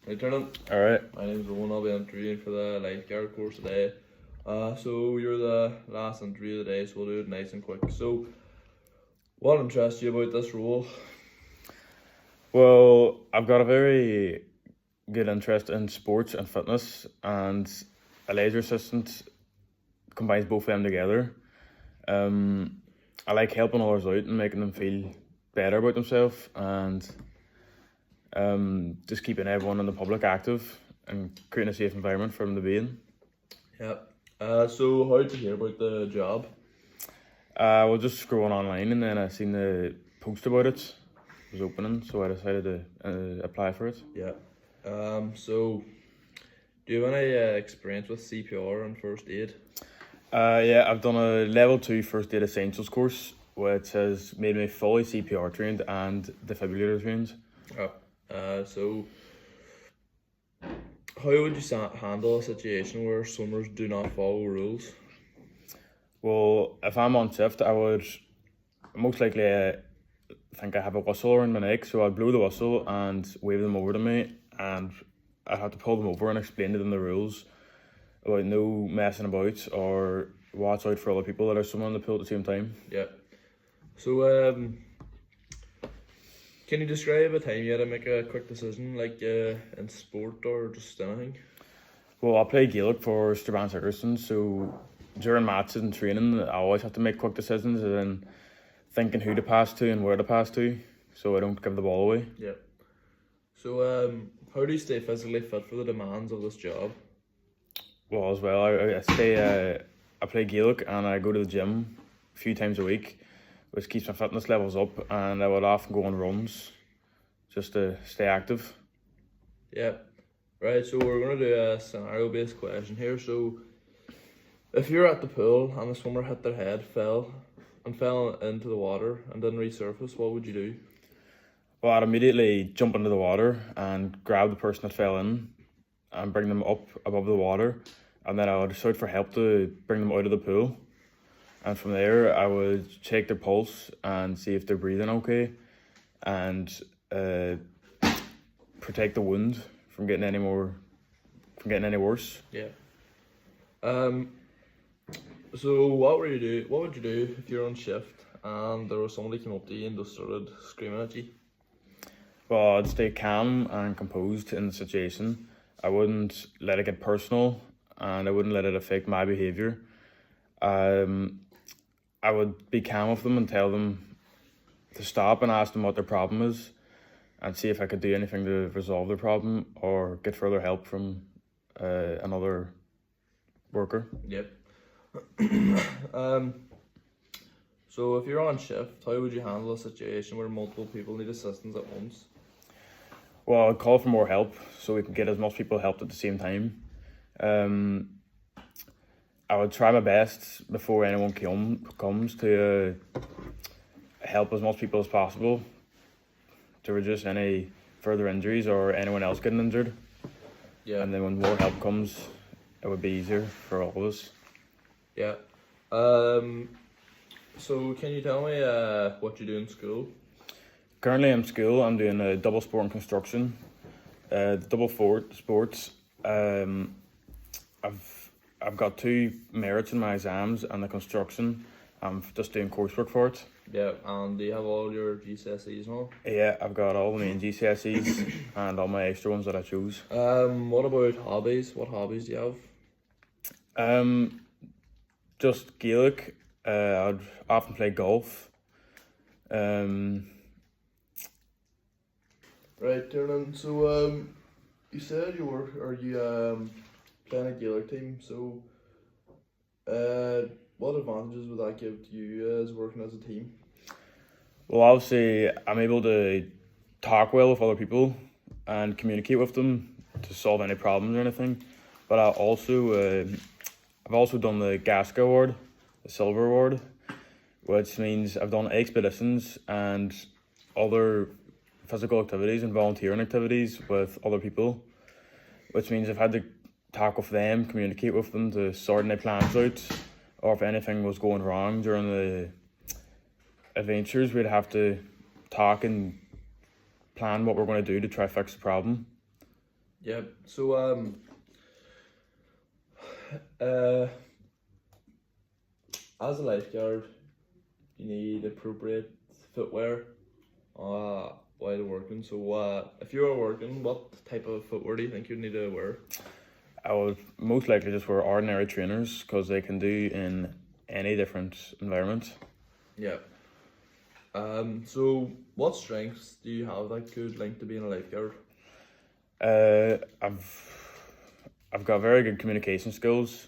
Hey, turn Alright. My name's Rowan. I'll be interviewing for the lifeguard course today. So you're the last interview of the day, so we'll do it nice and quick. So, what interests you about this role? Well, I've got a very good interest in sports and fitness, and a laser assistant combines both of them together. I like helping others out and making them feel better about themselves, and just keeping everyone in the public active and creating a safe environment for them to be in. Yeah. So how did you hear about the job? I was just scrolling online and then I seen the post about it. It was opening, so I decided to apply for it. Yeah. So do you have any experience with CPR and first aid? Yeah, I've done a level 2 first aid essentials course, which has made me fully CPR trained and defibrillator trained. Oh. So how would you handle a situation where swimmers do not follow rules? Well, if I'm on shift, I would most likely think I have a whistle around my neck, so I'd blow the whistle and wave them over to me, and I'd have to pull them over and explain to them the rules about no messing about or watch out for other people that are swimming in the pool at the same time. Yeah. So can you describe a time you had to make a quick decision, like in sport or just anything? Well, I play Gaelic for Strabane Sigerson, so during matches and training, I always have to make quick decisions and then thinking who to pass to and where to pass to, so I don't give the ball away. Yeah. So how do you stay physically fit for the demands of this job? Well, as well, I play Gaelic and I go to the gym a few times a week, which keeps my fitness levels up, and I would often go on runs just to stay active. Yeah. Right, so we're going to do a scenario-based question here. So if you're at the pool and the swimmer hit their head, fell into the water and didn't resurface, what would you do? Well, I'd immediately jump into the water and grab the person that fell in and bring them up above the water, and then I would shout for help to bring them out of the pool. And from there, I would check their pulse and see if they're breathing okay, and protect the wound from getting any worse. Yeah. Um. So what would you do? What would you do if you're on shift and there was somebody came up to you and just started screaming at you? Well, I'd stay calm and composed in the situation. I wouldn't let it get personal, and I wouldn't let it affect my behaviour. I would be calm with them and tell them to stop and ask them what their problem is, and see if I could do anything to resolve their problem or get further help from another worker. Yep. um. So if you're on shift, how would you handle a situation where multiple people need assistance at once? Well, I'd call for more help so we can get as much people helped at the same time. I would try my best before anyone comes to help as much people as possible to reduce any further injuries or anyone else getting injured. Yeah. And then when more help comes, it would be easier for all of us. Yeah. So can you tell me what you do in school? Currently in school, I'm doing a double sport in construction. Double sports. I've got 2 merits in my exams, and the construction, I'm just doing coursework for it. Yeah, and do you have all your GCSEs and all? Yeah, I've got all the main GCSEs and all my extra ones that I chose. What about hobbies? What hobbies do you have? Just Gaelic. I'd often play golf. Right, Tiernan. So you said you playing a Gaelic team. So what advantages would that give to you as working as a team? Well, obviously, I'm able to talk well with other people and communicate with them to solve any problems or anything. But I've also done the Gasca Award, the Silver Award, which means I've done expeditions and other physical activities and volunteering activities with other people, which means I've had to talk with them, communicate with them to sort any plans out, or if anything was going wrong during the adventures, we'd have to talk and plan what we're going to do to try to fix the problem. Yeah. So uh, as a lifeguard, you need appropriate footwear while working. So if you are working, what type of footwear do you think you need to wear? I would most likely just wear ordinary trainers because they can do in any different environment. Yeah. So what strengths do you have that could link to being a lifeguard? I've got very good communication skills,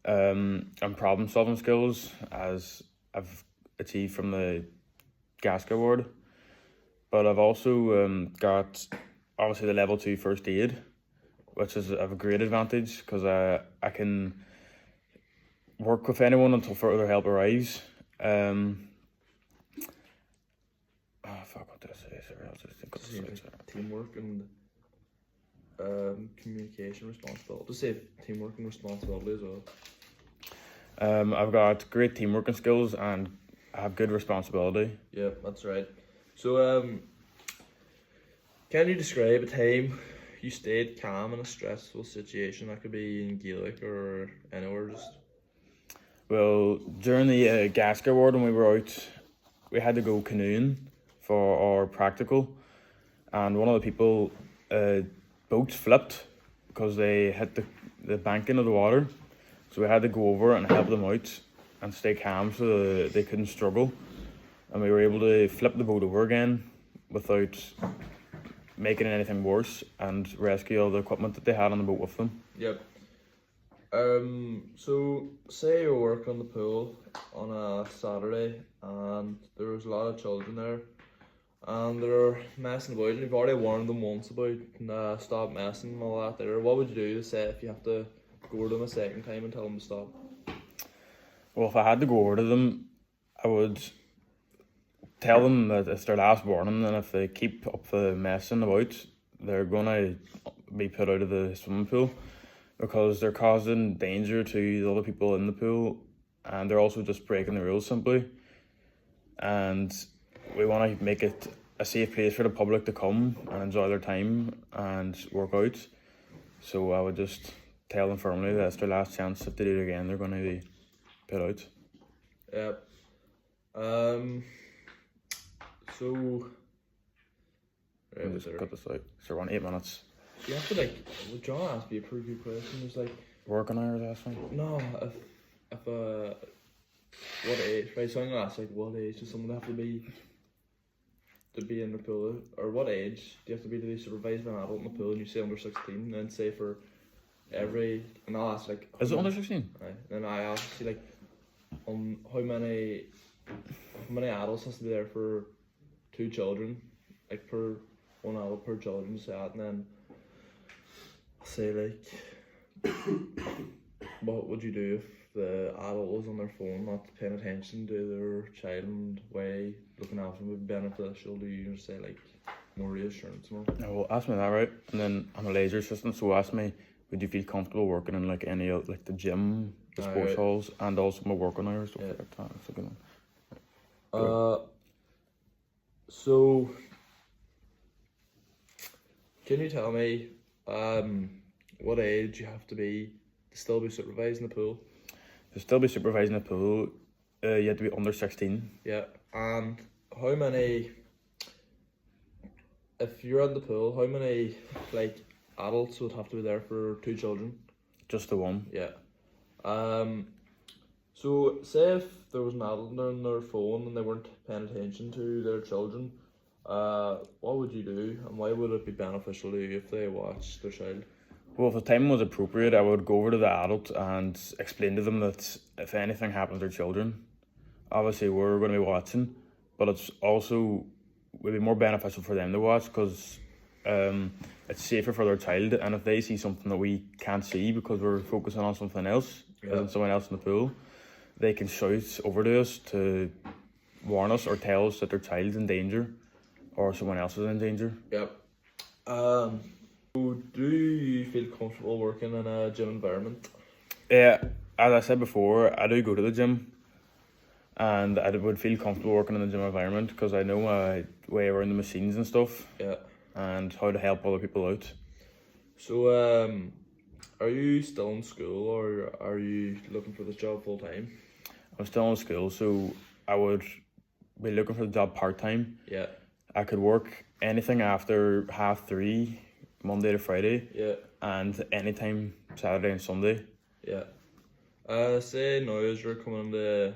and problem solving skills as I've achieved from the GASC award. But I've also got obviously the level 2 first aid, which is of a great advantage because I can work with anyone until further help arrives. Fuck, what did I say? Sorry, I was just thinking of Like teamwork and communication responsibility. Just say teamwork and responsibility as well. I've got great teamwork and skills, and I have good responsibility. Yeah, that's right. So can you describe a time you stayed calm in a stressful situation? That could be in Gaelic or anywhere. Just Well, during the GASC award when we were out, we had to go canoeing for our practical, and one of the people boats flipped because they hit the banking of the water, so we had to go over and help them out and stay calm so they couldn't struggle, and we were able to flip the boat over again without making anything worse and rescue all the equipment that they had on the boat with them. yep. So say you work on the pool on a Saturday and there's a lot of children there and they're messing about and you've already warned them once about stop messing and all that there. What would you do to say if you have to go to them a second time and tell them to stop? Well, if I had to go over to them, I would tell them that it's their last warning, and if they keep up the messing about, they're gonna be put out of the swimming pool because they're causing danger to the other people in the pool, and they're also just breaking the rules simply. And we want to make it a safe place for the public to come and enjoy their time and work out. So I would just tell them firmly that it's their last chance. If they do it again, they're going to be put out. Yep. So Let me just cut this out. So we're on 8 minutes. you have to well, John asked me a pretty good question. It's like Working hours, last one. no, if what age, right? So I'm gonna ask like what age does someone have to be in the pool, or what age do you have to be supervised by an adult in the pool? And you say under 16, and then say for every, and I'll ask like Is it under 16? right, then I ask you like how many adults has to be there for 2 children, like per one adult per children, say that, and then say like what would you do if the adult was on their phone not paying attention to their child and way looking after them would be beneficial to you, say like more reassurance, you know? No, well, ask me that, right? And then I'm a laser assistant, so ask me, would you feel comfortable working in like any like the gym, the sports right. halls, and also my working hours, stuff Yeah. like that. That's a good one. So can you tell me what age you have to be to still be supervised in the pool? To still be supervising the pool, you have to be under 16. Yeah, and how many, if you're in the pool, how many like adults would have to be there for 2 children? Just the one. Yeah. So say if there was an adult on their phone and they weren't paying attention to their children, what would you do, and why would it be beneficial to you if they watched their child? Well, if the time was appropriate, I would go over to the adult and explain to them that if anything happens to their children, obviously we're going to be watching, but it's also would be more beneficial for them to watch because it's safer for their child, and if they see something that we can't see because we're focusing on something else, Yeah. someone else in the pool, they can shout over to us to warn us or tell us that their child's in danger or someone else is in danger. Yep. So do you feel comfortable working in a gym environment? Yeah, as I said before, I do go to the gym, and I would feel comfortable working in the gym environment because I know my way around the machines and stuff, Yeah. and how to help other people out. So, are you still in school or are you looking for this job full time? I'm still in school, so I would be looking for the job part time. Yeah, I could work anything after 3:30, Monday to Friday, yeah, and anytime Saturday and Sunday. yeah. Say now as you're coming into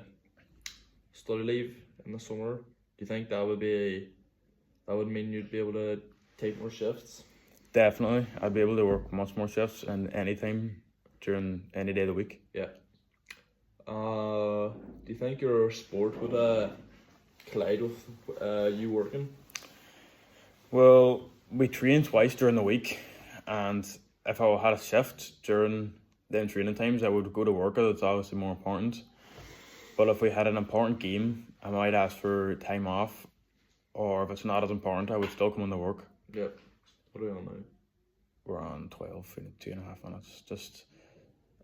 study leave in the summer, do you think that would mean you'd be able to take more shifts? Definitely, I'd be able to work much more shifts and anytime during any day of the week. Yeah. Do you think your sport would collide with you working? Well, we train twice during the week, and if I had a shift during them training times, I would go to work. It's obviously more important. But if we had an important game, I might ask for time off, or if it's not as important, I would still come into work. Yeah. What are we on now? We're on 12 in 2.5 minutes. Just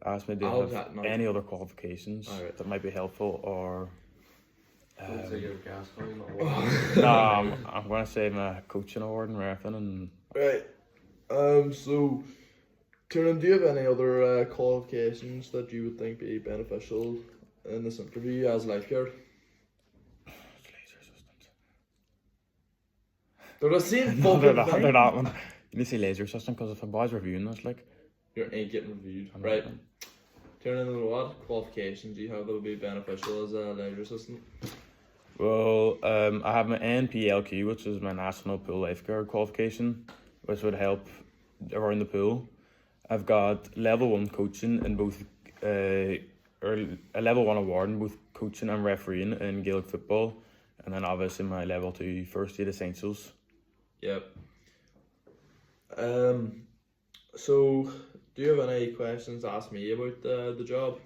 ask me, do I'll you have no. any other qualifications Alright. that might be helpful, or Don't say you're a gas guy, not no, I'm going to say my coaching award and everything, and Right. So, Tiernan, do you have any other qualifications that you would think be beneficial in this interview as lifeguard? laser assistant. They're the same No, fucking they're not. thing. They're not. One. You need to say laser assistant because if a boy's reviewing this, like, Your ain't getting reviewed. I'm Right. not- Tiernan, what qualifications do you have that would be beneficial as a leisure assistant? Well, I have my NPLQ, which is my National Pool Lifeguard qualification, which would help around the pool. I've got level 1 coaching in both, or a level 1 award in both coaching and refereeing in Gaelic football, and then obviously my level 2 first aid essentials. Yep. So, do you have any questions to ask me about the job?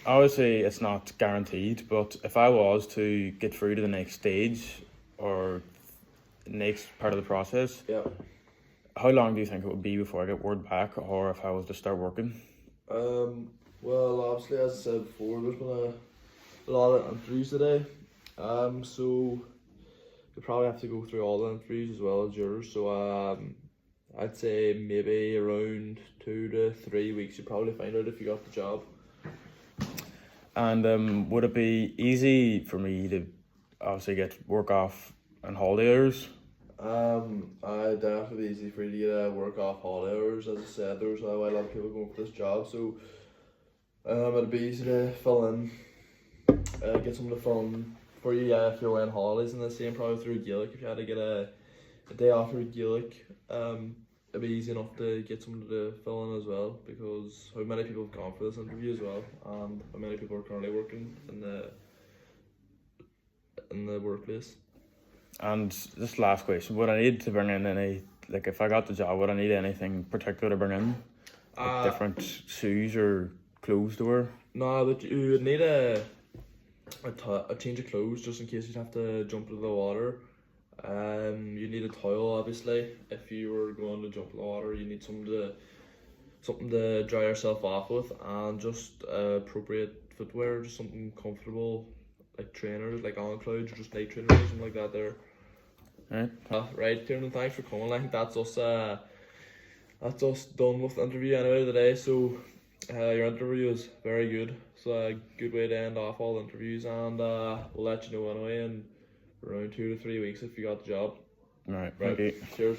Obviously, it's not guaranteed, but if I was to get through to the next stage or next part of the process, Yeah. how long do you think it would be before I get word back, or if I was to start working? Well, obviously, as I said before, there's been a lot of interviews today. So you probably have to go through all the interviews as well as yours. So I'd say maybe around 2 to 3 weeks. You probably find out if you got the job. And would it be easy for me to obviously get work off and holiday hours? I definitely easy for you to get work off holiday hours. As I said, there's a lot of people going for this job, so it'd be easy to fill in, get someone to fill in for you. Yeah, if you're away on holidays, and the same probably through Gaelic. If you had to get a day off through Gaelic, it'd be easy enough to get someone to fill in as well, because how many people have gone for this interview as well, and how many people are currently working in the workplace. And this last question, would I need to bring in any, like if I got the job, would I need anything particular to bring in? Like different shoes or clothes to wear? No, but you would need a change of clothes just in case you'd have to jump into the water. You need a towel, obviously. If you were going to jump in the water, you need something to dry yourself off with, and just appropriate footwear, just something comfortable, like trainers, like on clouds, or just night trainers, or something like that. There. Right. Right, Tiernan, thanks for coming. I think that's us done with the interview anyway today. So your interview was very good. So a good way to end off all the interviews, and we'll let you know anyway in around 2 to 3 weeks if you got the job. Right. Right. Thank you. Cheers.